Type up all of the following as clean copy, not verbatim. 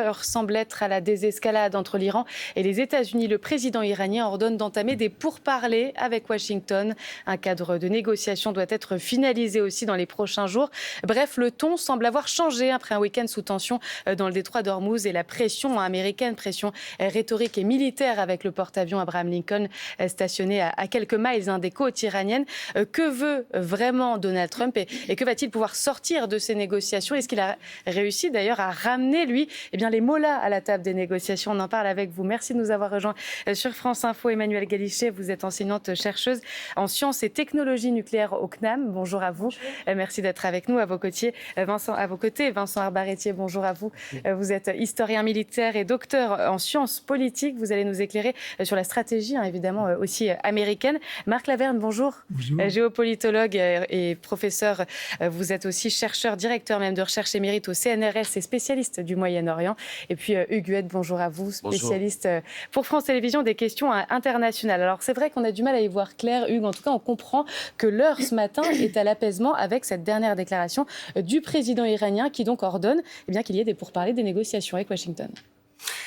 l'heure semble être à la désescalade entre l'Iran et les États-Unis. Le président iranien ordonne d'entamer des pourparlers avec Washington. Un cadre de négociation doit être finalisé aussi dans les prochains jours. Bref, le ton semble avoir changé après un week-end sous tension dans le détroit d'Ormuz et la pression américaine, pression rhétorique et militaire avec le porte-avions Abraham Lincoln stationné à quelques miles des côtes iraniennes. Que veut vraiment Donald Trump et que va-t-il pouvoir sortir de ces négociations? Est-ce qu'il a réussi d'ailleurs à ramener, lui, les mollahs à la table des négociations? On en parle avec vous. Merci de nous avoir rejoints sur France Info. Emmanuelle Galichet, vous êtes enseignante-chercheuse en sciences et technologies nucléaires au CNAM. Bonjour à vous. Merci d'être avec nous. À vos côtés, Vincent Arbarettier, bonjour à vous. Vous êtes historien militaire et docteur en sciences politiques. Vous allez nous éclairer sur la stratégie, évidemment, aussi américaine. Marc Laverne, bonjour. Bonjour. Géopolitologue et professeur. Vous êtes aussi chercheur, directeur même de recherche émérite au CNRS et spécialiste du Moyen-Orient. Et puis Hugues Huet, bonjour à vous, spécialiste pour France Télévisions des questions internationales. Alors c'est vrai qu'on a du mal à y voir clair, Hugues. En tout cas, on comprend que l'heure ce matin est à l'apaisement avec cette dernière déclaration du président iranien qui donc ordonne qu'il y ait des pourparlers, des négociations avec Washington.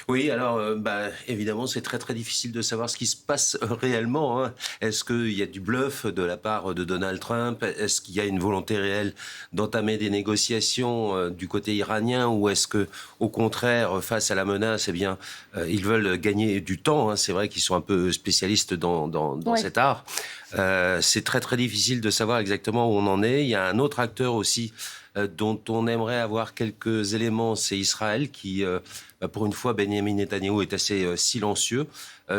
Oui, alors évidemment, c'est très très difficile de savoir ce qui se passe réellement. Est-ce qu'il y a du bluff de la part de Donald Trump? Est-ce qu'il y a une volonté réelle d'entamer des négociations du côté iranien? Ou est-ce que, au contraire, face à la menace, ils veulent gagner du temps? C'est vrai qu'ils sont un peu spécialistes dans cet art. C'est très très difficile de savoir exactement où on en est. Il y a un autre acteur aussi dont on aimerait avoir quelques éléments, c'est Israël qui, pour une fois, Benyamin Netanyahou est assez silencieux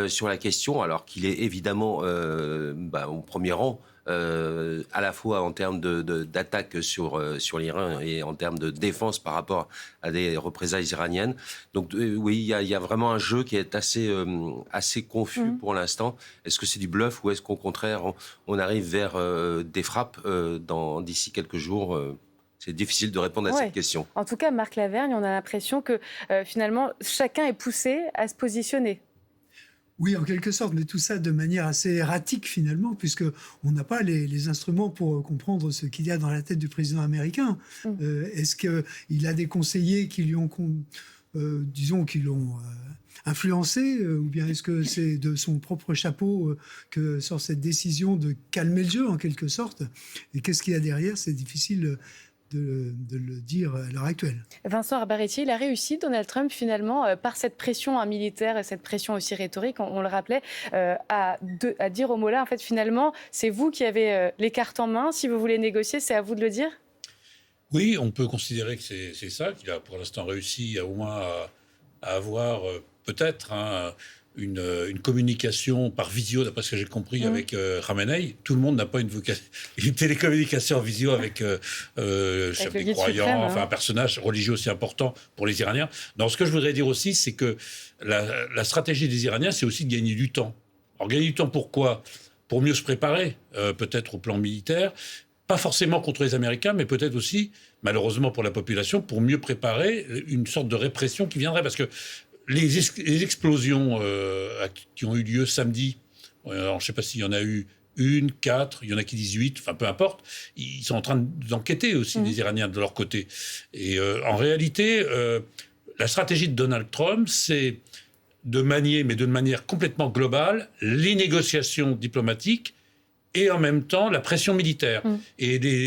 sur la question, alors qu'il est évidemment au premier rang, à la fois en termes d'attaque sur l'Iran et en termes de défense par rapport à des représailles iraniennes. Donc oui, il y a vraiment un jeu qui est assez confus pour l'instant. Est-ce que c'est du bluff ou est-ce qu'au contraire, on arrive vers des frappes d'ici quelques jours? C'est difficile de répondre à cette question. En tout cas, Marc Lavergne, on a l'impression que finalement, chacun est poussé à se positionner. Oui, en quelque sorte, mais tout ça de manière assez erratique finalement, puisqu'on n'a pas les instruments pour comprendre ce qu'il y a dans la tête du président américain. Est-ce qu'il a des conseillers qui lui ont, qui l'ont influencé, ou bien est-ce que c'est de son propre chapeau que sort cette décision de calmer le jeu en quelque sorte? Et qu'est-ce qu'il y a derrière? C'est difficile de le dire à l'heure actuelle. Vincent Arbarettier, il a réussi, Donald Trump, finalement, par cette pression militaire et cette pression aussi rhétorique, on le rappelait, à dire aux mollahs, en fait, finalement, c'est vous qui avez les cartes en main. Si vous voulez négocier, c'est à vous de le dire? Oui, on peut considérer que c'est ça, qu'il a pour l'instant réussi au moins à avoir peut-être une communication par visio, d'après ce que j'ai compris, avec Khamenei. Tout le monde n'a pas une télécommunication en visio avec chef des croyants, un personnage religieux aussi important pour les Iraniens. Donc, ce que je voudrais dire aussi, c'est que la stratégie des Iraniens, c'est aussi de gagner du temps. Alors, gagner du temps, pourquoi? Pour mieux se préparer, peut-être au plan militaire, pas forcément contre les Américains, mais peut-être aussi, malheureusement pour la population, pour mieux préparer une sorte de répression qui viendrait. Parce que les explosions qui ont eu lieu samedi, alors je ne sais pas s'il y en a eu 1, 4, il y en a qui disent 8, enfin peu importe, ils sont en train d'enquêter aussi, les Iraniens, de leur côté. Et en réalité, la stratégie de Donald Trump, c'est de manier, mais de manière complètement globale, les négociations diplomatiques et en même temps la pression militaire. Et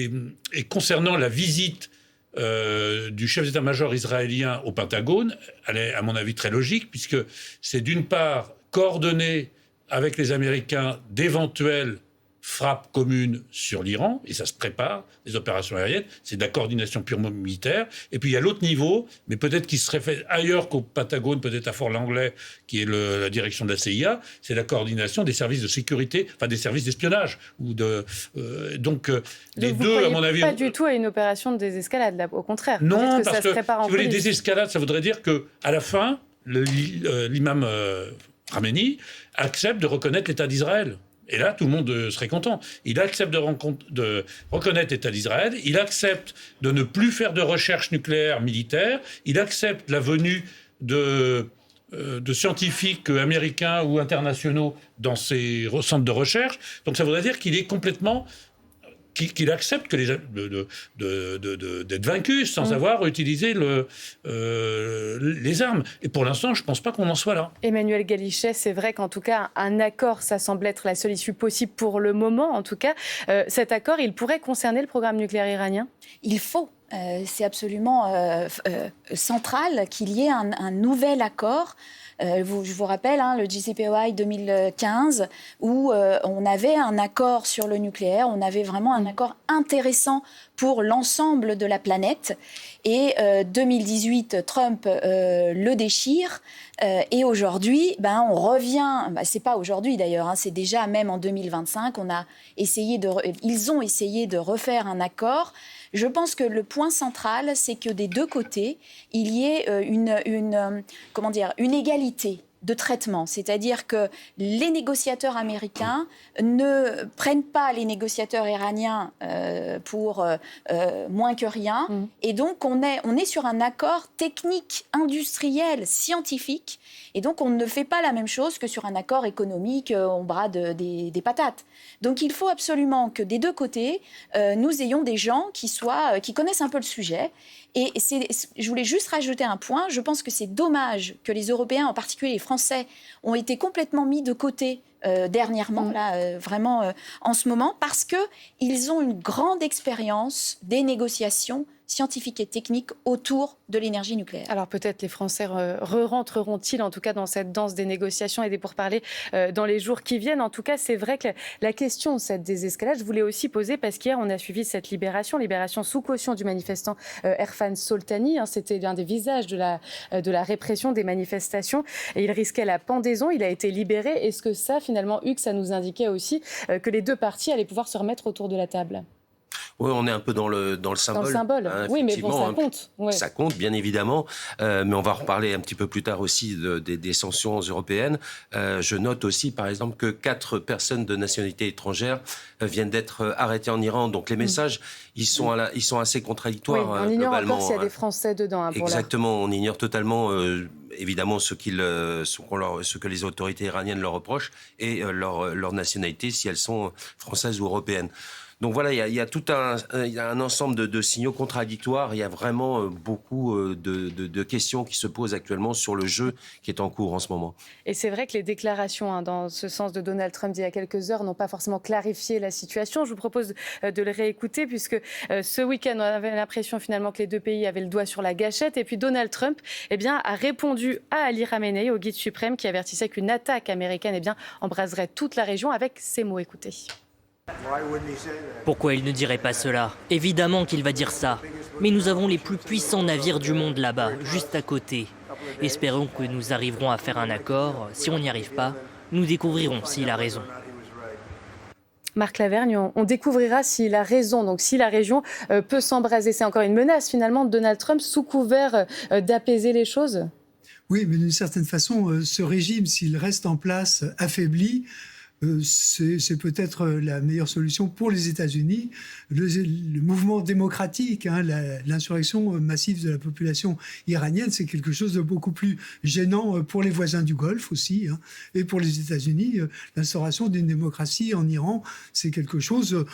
concernant la visite du chef d'état-major israélien au Pentagone, elle est à mon avis très logique, puisque c'est d'une part coordonner avec les Américains d'éventuelles frappes communes sur l'Iran, et ça se prépare, des opérations aériennes, c'est de la coordination purement militaire. Et puis il y a l'autre niveau, mais peut-être qui serait fait ailleurs qu'au Pentagone, peut-être à Fort-Langlais, qui est la direction de la CIA, c'est la coordination des services de sécurité, enfin des services d'espionnage. Donc les deux, à mon avis... Pas du tout à une opération de désescalade, là, au contraire. Non, parce que si vous voulez, désescalade, ça voudrait dire qu'à la fin, l'imam Khamenei accepte de reconnaître l'État d'Israël. Et là, tout le monde serait content. Il accepte de reconnaître l'État d'Israël, il accepte de ne plus faire de recherche nucléaire militaire, il accepte la venue de scientifiques américains ou internationaux dans ces centres de recherche. Donc ça voudrait dire qu'il est complètement qu'il accepte d'être vaincu sans avoir utilisé les armes. Et pour l'instant, je ne pense pas qu'on en soit là. Emmanuel Galichet, c'est vrai qu'en tout cas, un accord, ça semble être la seule issue possible pour le moment. En tout cas, cet accord, il pourrait concerner le programme nucléaire iranien ? Il faut. C'est absolument central qu'il y ait un nouvel accord. Je vous rappelle le JCPOA 2015 où on avait un accord sur le nucléaire, on avait vraiment un accord intéressant pour l'ensemble de la planète. Et 2018, Trump le déchire. Et aujourd'hui, on revient. C'est pas aujourd'hui d'ailleurs, c'est déjà même en 2025. Ils ont essayé de refaire un accord. Je pense que le point central, c'est que des deux côtés, il y ait une égalité de traitement. C'est-à-dire que les négociateurs américains ne prennent pas les négociateurs iraniens pour moins que rien. Et donc, on est sur un accord technique, industriel, scientifique. Et donc, on ne fait pas la même chose que sur un accord économique, on brade des patates. Donc, il faut absolument que des deux côtés, nous ayons des gens qui connaissent un peu le sujet. Et je voulais juste rajouter un point. Je pense que c'est dommage que les Européens, en particulier les Français, ont été complètement mis de côté dernièrement, en ce moment, parce qu'ils ont une grande expérience des négociations scientifiques et techniques autour de l'énergie nucléaire. Alors peut-être les Français rentreront-ils en tout cas dans cette danse des négociations et des pourparlers dans les jours qui viennent. En tout cas, c'est vrai que la question de cette désescalade, je voulais aussi poser parce qu'hier on a suivi cette libération sous caution du manifestant Erfan Soltani. C'était l'un des visages de la répression des manifestations et il risquait la pendaison. Il a été libéré. Est-ce que ça, finalement, Hugues, ça nous indiquait aussi que les deux parties allaient pouvoir se remettre autour de la table ? Oui, on est un peu dans le symbole. Dans le symbole, oui, mais bon, ça compte. Ouais. Ça compte, bien évidemment, mais on va reparler un petit peu plus tard aussi des sanctions européennes. Je note aussi, par exemple, que 4 personnes de nationalité étrangère viennent d'être arrêtées en Iran. Donc les messages, ils sont assez contradictoires. Oui, on ignore globalement, encore s'il y a des Français dedans. Exactement, on ignore totalement... évidemment, ce que les autorités iraniennes leur reprochent et leur nationalité, si elles sont françaises ou européennes. Donc voilà, il y a tout un ensemble de signaux contradictoires. Il y a vraiment beaucoup de questions qui se posent actuellement sur le jeu qui est en cours en ce moment. Et c'est vrai que les déclarations dans ce sens de Donald Trump d'il y a quelques heures n'ont pas forcément clarifié la situation. Je vous propose de le réécouter puisque ce week-end, on avait l'impression finalement que les deux pays avaient le doigt sur la gâchette. Et puis Donald Trump a répondu à Ali Khamenei, au guide suprême, qui avertissait qu'une attaque américaine embraserait toute la région avec ces mots. Écoutez. Pourquoi il ne dirait pas cela ? Évidemment qu'il va dire ça. Mais nous avons les plus puissants navires du monde là-bas, juste à côté. Espérons que nous arriverons à faire un accord. Si on n'y arrive pas, nous découvrirons s'il a raison. Marc Lavergne, on découvrira s'il a raison, donc si la région peut s'embraser. C'est encore une menace finalement de Donald Trump sous couvert d'apaiser les choses ? Oui, mais d'une certaine façon, ce régime, s'il reste en place affaibli, c'est peut-être la meilleure solution pour les États-Unis. Le mouvement démocratique, l'insurrection massive de la population iranienne, c'est quelque chose de beaucoup plus gênant pour les voisins du Golfe aussi. Et pour les États-Unis, l'instauration d'une démocratie en Iran, c'est quelque chose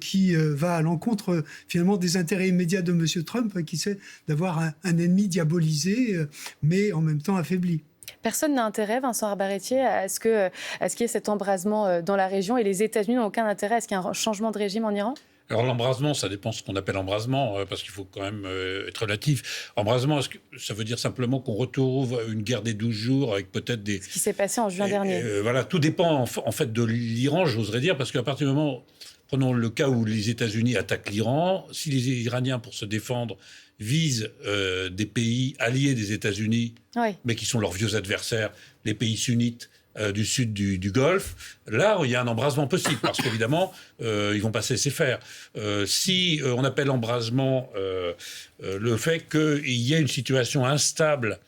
qui va à l'encontre finalement des intérêts immédiats de M. Trump, qui c'est d'avoir un ennemi diabolisé, mais en même temps affaibli. Personne n'a intérêt, Vincent Arbaretti, à ce qu'il y ait cet embrasement dans la région et les États-Unis n'ont aucun intérêt à ce qu'il y ait un changement de régime en Iran ? Alors l'embrasement, ça dépend de ce qu'on appelle embrasement, parce qu'il faut quand même être relatif. Embrasement, est-ce que ça veut dire simplement qu'on retrouve une guerre des 12 jours avec peut-être des... Ce qui s'est passé en juin dernier. Voilà, tout dépend en fait de l'Iran, j'oserais dire, parce qu'à partir du moment... Prenons le cas où les États-Unis attaquent l'Iran. Si les Iraniens, pour se défendre, visent des pays alliés des États-Unis, mais qui sont leurs vieux adversaires, les pays sunnites du sud du Golfe, là, il y a un embrasement possible, parce qu'évidemment, ils vont pas se laisser faire. Si on appelle embrasement le fait qu'il y ait une situation instable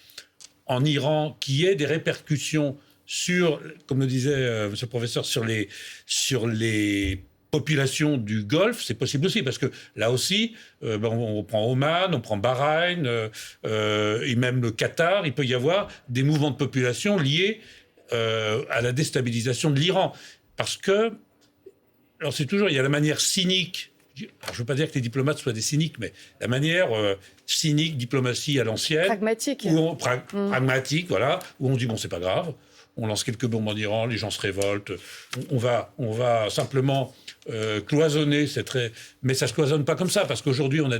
en Iran qui ait des répercussions sur, comme le disait monsieur le professeur, sur les population du Golfe, c'est possible aussi, parce que là aussi, on prend Oman, on prend Bahreïn, et même le Qatar, il peut y avoir des mouvements de population liés à la déstabilisation de l'Iran. Parce que, alors c'est toujours, il y a la manière cynique je ne veux pas dire que les diplomates soient des cyniques, mais la manière cynique, diplomatie à l'ancienne. Pragmatique. Pragmatique, voilà, où on dit, bon, c'est pas grave, on lance quelques bombes en Iran, les gens se révoltent, on va simplement cloisonner mais ça se cloisonne pas comme ça, parce qu'aujourd'hui, on a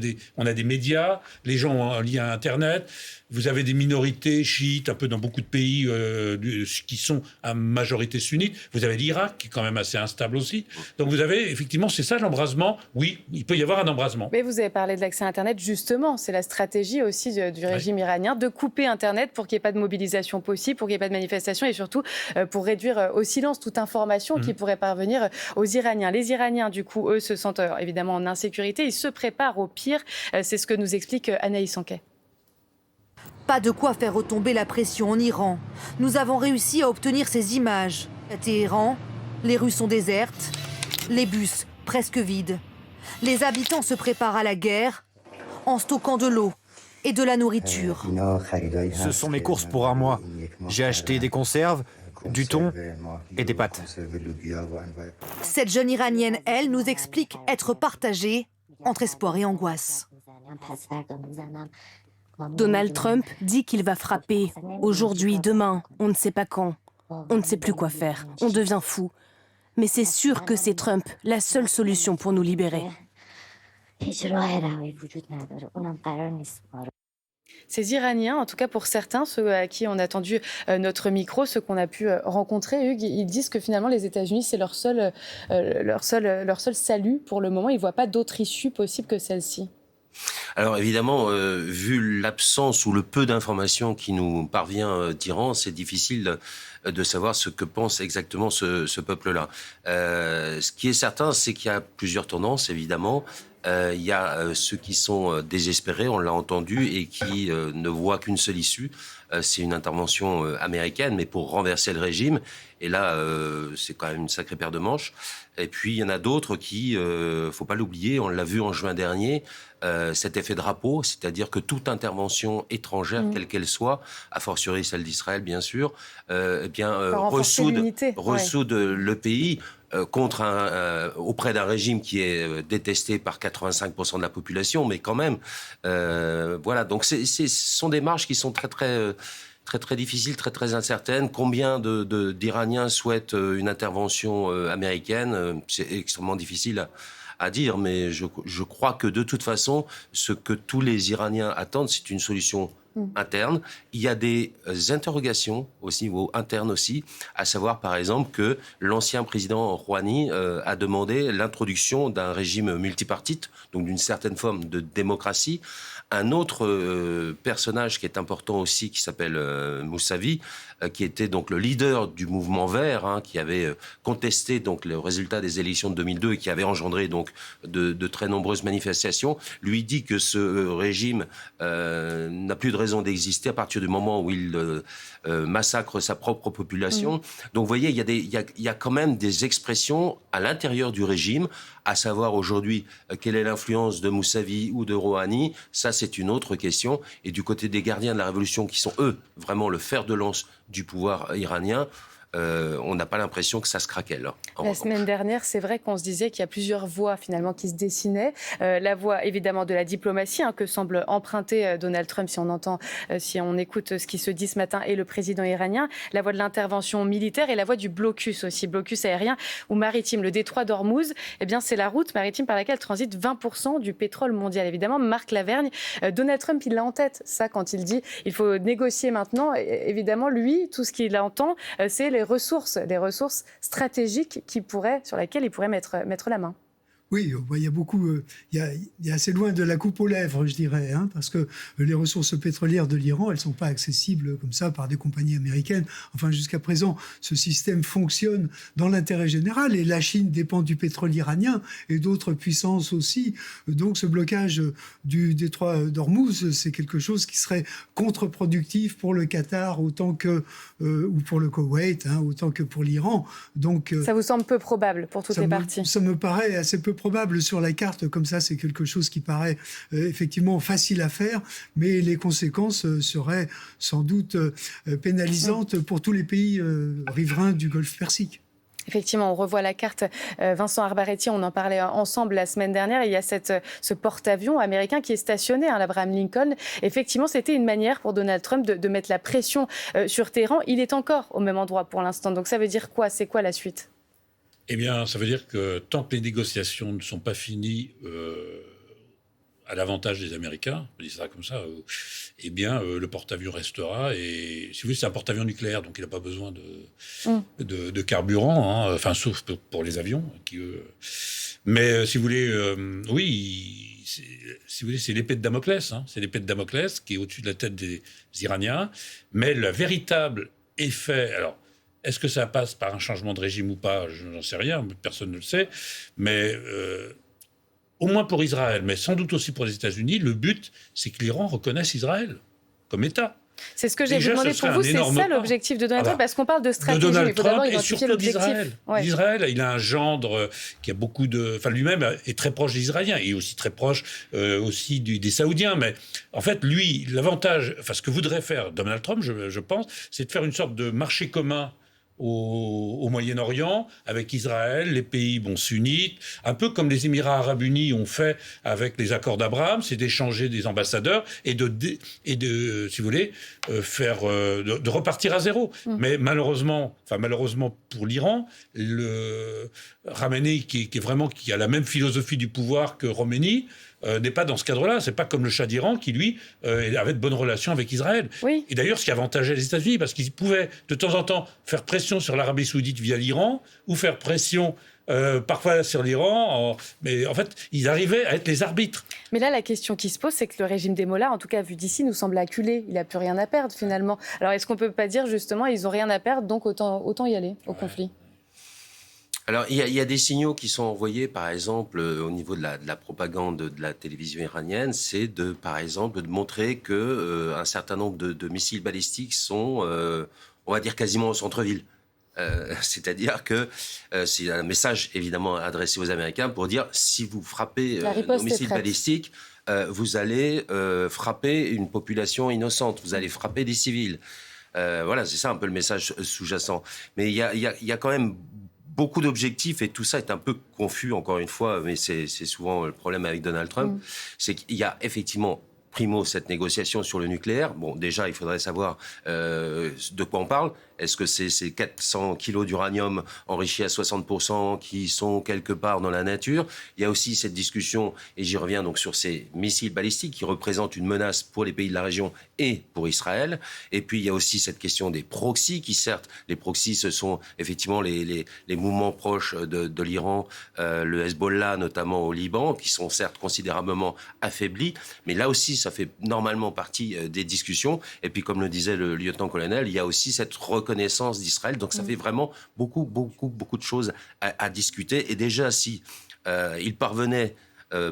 des médias, les gens ont un lien à Internet, vous avez des minorités chiites un peu dans beaucoup de pays qui sont à majorité sunnite. Vous avez l'Irak qui est quand même assez instable aussi. Donc vous avez effectivement, c'est ça l'embrasement. Oui, il peut y avoir un embrasement. Mais vous avez parlé de l'accès à Internet, justement. C'est la stratégie aussi du régime iranien de couper Internet pour qu'il n'y ait pas de mobilisation possible, pour qu'il n'y ait pas de manifestation et surtout pour réduire au silence toute information qui pourrait parvenir aux Iraniens. Les Iraniens, du coup, eux, se sentent évidemment en insécurité. Ils se préparent au pire. C'est ce que nous explique Anaïs Anquet. Pas de quoi faire retomber la pression en Iran. Nous avons réussi à obtenir ces images. À Téhéran, les rues sont désertes, les bus presque vides. Les habitants se préparent à la guerre en stockant de l'eau et de la nourriture. Ce sont mes courses pour un mois. J'ai acheté des conserves, du thon et des pâtes. Cette jeune Iranienne, elle, nous explique être partagée entre espoir et angoisse. Donald Trump dit qu'il va frapper. Aujourd'hui, demain, on ne sait pas quand. On ne sait plus quoi faire. On devient fou. Mais c'est sûr que c'est Trump, la seule solution pour nous libérer. Ces Iraniens, en tout cas pour certains, ceux à qui on a tendu notre micro, ceux qu'on a pu rencontrer, Hugues, ils disent que finalement les États-Unis, c'est leur seul salut pour le moment. Ils ne voient pas d'autre issue possible que celle-ci. Alors évidemment, vu l'absence ou le peu d'informations qui nous parvient d'Iran, c'est difficile de savoir ce que pense exactement ce peuple-là. Ce qui est certain, c'est qu'il y a plusieurs tendances, évidemment. Il y a ceux qui sont désespérés, on l'a entendu, et qui ne voient qu'une seule issue. C'est une intervention américaine, mais pour renverser le régime. Et là, c'est quand même une sacrée paire de manches. Et puis, il y en a d'autres qui, faut pas l'oublier, on l'a vu en juin dernier, cet effet drapeau, c'est-à-dire que toute intervention étrangère, quelle qu'elle soit, a fortiori celle d'Israël, bien sûr, ressoude le pays auprès d'un régime qui est détesté par 85% de la population, mais quand même, voilà. Donc, ce sont des marges qui sont très difficiles, très incertaines. Combien d'Iraniens souhaitent une intervention américaine ? C'est extrêmement difficile à dire, mais je crois que de toute façon, ce que tous les Iraniens attendent, c'est une solution interne. Il y a des interrogations au niveau interne aussi, à savoir par exemple que l'ancien président Rouhani a demandé l'introduction d'un régime multipartite, donc d'une certaine forme de démocratie. Un autre personnage qui est important aussi, qui s'appelle Moussavi, qui était donc le leader du mouvement vert, qui avait contesté donc le résultat des élections de 2002 et qui avait engendré donc de très nombreuses manifestations, lui dit que ce régime n'a plus de raison d'exister à partir du moment où il massacre sa propre population. Donc vous voyez, il y a quand même des expressions à l'intérieur du régime, à savoir aujourd'hui quelle est l'influence de Moussavi ou de Rouhani, ça c'est une autre question. Et du côté des gardiens de la révolution, qui sont eux vraiment le fer de lance du pouvoir iranien, on n'a pas l'impression que ça se craquelle. La semaine dernière, c'est vrai qu'on se disait qu'il y a plusieurs voies finalement qui se dessinaient. La voie évidemment de la diplomatie que semble emprunter Donald Trump, si on écoute ce qui se dit ce matin, et le président iranien. La voie de l'intervention militaire et la voie du blocus aussi, blocus aérien ou maritime. Le détroit d'Ormuz, c'est la route maritime par laquelle transite 20% du pétrole mondial. Évidemment, Marc Lavergne, Donald Trump, il l'a en tête, ça, quand il dit il faut négocier maintenant. Évidemment, lui, tout ce qu'il entend, c'est les ressources stratégiques sur lesquelles il pourrait mettre la main. Oui, il y a beaucoup, il y a assez loin de la coupe aux lèvres, je dirais, parce que les ressources pétrolières de l'Iran, elles sont pas accessibles comme ça par des compagnies américaines. Enfin, jusqu'à présent, ce système fonctionne dans l'intérêt général et la Chine dépend du pétrole iranien et d'autres puissances aussi. Donc, ce blocage du détroit d'Ormuz, c'est quelque chose qui serait contre-productif pour le Qatar autant que ou pour le Koweït, autant que pour l'Iran. Donc, ça vous semble peu probable pour toutes les parties ? Ça me paraît assez peu probable sur la carte, comme ça c'est quelque chose qui paraît effectivement facile à faire, mais les conséquences seraient sans doute pénalisantes pour tous les pays riverains du Golfe Persique. Effectivement, on revoit la carte. Vincent Arbaretti, on en parlait ensemble la semaine dernière. Il y a ce porte-avions américain qui est stationné à l'Abraham Lincoln. Effectivement, c'était une manière pour Donald Trump de mettre la pression sur Téhéran. Il est encore au même endroit pour l'instant. Donc ça veut dire quoi? C'est quoi la suite? Eh bien, ça veut dire que tant que les négociations ne sont pas finies à l'avantage des Américains, on dit ça comme ça, eh bien, le porte-avions restera. Et si vous voulez, c'est un porte-avions nucléaire, donc il n'a pas besoin de carburant, hein, enfin, sauf pour les avions. Mais si vous voulez, oui, si vous voulez, c'est l'épée de Damoclès. Hein, c'est l'épée de Damoclès qui est au-dessus de la tête des Iraniens. Mais le véritable effet... Alors, est-ce que ça passe par un changement de régime ou pas? Je n'en sais rien, personne ne le sait. Mais... au moins pour Israël, mais sans doute aussi pour les États-Unis, le but, c'est que l'Iran reconnaisse Israël comme État. C'est ce que j'ai demandé pour vous, c'est ça l'objectif de Donald Trump, parce qu'on parle de stratégie, de Donald il faut d'abord Trump identifier l'objectif. D'Israël, il a un gendre qui a beaucoup de... Enfin, lui-même est très proche des Israéliens, et aussi très proche aussi des Saoudiens, mais en fait, lui, l'avantage, enfin, ce que voudrait faire Donald Trump, je pense, c'est de faire une sorte de marché commun au Moyen-Orient, avec Israël, les pays sunnites, un peu comme les Émirats arabes unis ont fait avec les accords d'Abraham, c'est d'échanger des ambassadeurs et de si vous voulez, de repartir à zéro. Mais malheureusement pour l'Iran, le Khamenei, qui a la même philosophie du pouvoir que Khomeini, n'est pas dans ce cadre-là. C'est pas comme le Shah d'Iran qui, lui, avait de bonnes relations avec Israël. Oui. Et d'ailleurs, ce qui avantageait les États-Unis, parce qu'ils pouvaient de temps en temps faire pression sur l'Arabie Saoudite via l'Iran, ou faire pression parfois sur l'Iran, mais en fait, ils arrivaient à être les arbitres. Mais là, la question qui se pose, c'est que le régime des Mollahs, en tout cas vu d'ici, nous semble acculé. Il n'a plus rien à perdre, finalement. Alors, est-ce qu'on ne peut pas dire, justement, ils n'ont rien à perdre, donc autant y aller au conflit? Alors, il y a des signaux qui sont envoyés, par exemple, au niveau de la propagande de la télévision iranienne, c'est par exemple, de montrer que un certain nombre de missiles balistiques sont, on va dire, quasiment au centre-ville. C'est-à-dire que c'est un message, évidemment, adressé aux Américains pour dire, si vous frappez nos missiles balistiques, vous allez frapper une population innocente, vous allez frapper des civils. Voilà, c'est ça un peu le message sous-jacent. Mais il y a quand même beaucoup d'objectifs, et tout ça est un peu confus, encore une fois, mais c'est souvent le problème avec Donald Trump, c'est qu'il y a effectivement, primo, cette négociation sur le nucléaire. Bon, déjà, il faudrait savoir de quoi on parle. Est-ce que c'est ces 400 kilos d'uranium enrichi à 60% qui sont quelque part dans la nature? Il y a aussi cette discussion, et j'y reviens donc sur ces missiles balistiques qui représentent une menace pour les pays de la région et pour Israël. Et puis il y a aussi cette question des proxys, qui certes, les proxys, ce sont effectivement les mouvements proches de l'Iran, le Hezbollah notamment au Liban, qui sont certes considérablement affaiblis, mais là aussi ça fait normalement partie des discussions. Et puis comme le disait le lieutenant-colonel, il y a aussi cette reconnaissance d'Israël, donc ça fait vraiment beaucoup de choses à discuter. Et déjà, si il parvenait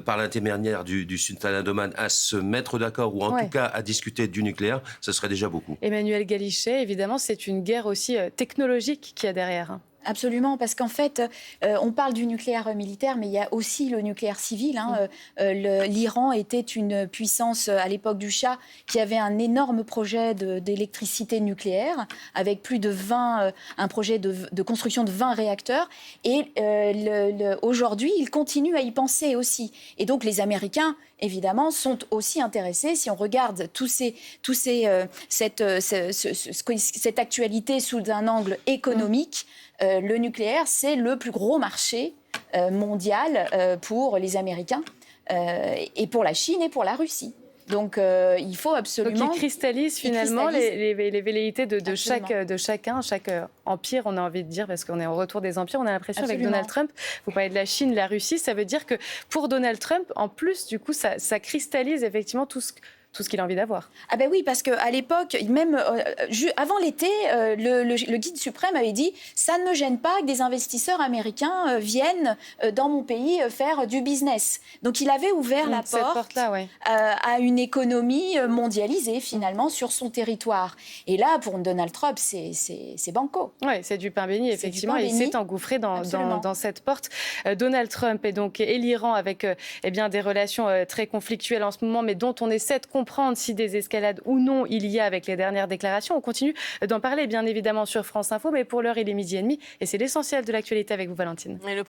par l'intermédiaire du sultanat d'Oman à se mettre d'accord, ou en tout cas à discuter du nucléaire, ce serait déjà beaucoup. Emmanuel Galichet, évidemment, c'est une guerre aussi technologique qu'il y a derrière. Absolument, parce qu'en fait, on parle du nucléaire militaire, mais il y a aussi le nucléaire civil. L'Iran était une puissance à l'époque du Shah qui avait un énorme projet d'électricité nucléaire, avec plus de 20, un projet de construction de 20 réacteurs. Et aujourd'hui, il continue à y penser aussi. Et donc les Américains, évidemment, sont aussi intéressés. Si on regarde cette actualité sous un angle économique, le nucléaire, c'est le plus gros marché mondial pour les Américains et pour la Chine et pour la Russie. Donc, il faut absolument... Donc, il cristallise finalement les velléités de chacun, chaque empire, on a envie de dire, parce qu'on est au retour des empires. On a l'impression, avec Donald Trump, vous parlez de la Chine, la Russie, ça veut dire que pour Donald Trump, en plus, du coup, ça cristallise effectivement tout ce qu'il a envie d'avoir. Ah ben oui, parce qu'à l'époque, même avant l'été, le guide suprême avait dit « ça ne me gêne pas que des investisseurs américains viennent dans mon pays faire du business ». Donc il avait ouvert la porte à une économie mondialisée finalement sur son territoire. Et là, pour Donald Trump, c'est banco. Oui, c'est du pain béni, effectivement. Il s'est engouffré dans cette porte. Donald Trump et l'Iran avec des relations très conflictuelles en ce moment, mais dont on essaie de comprendre comprendre si des escalades ou non il y a avec les dernières déclarations. On continue d'en parler bien évidemment sur France Info, mais pour l'heure il est 12h30 et c'est l'essentiel de l'actualité avec vous Valentine. Et le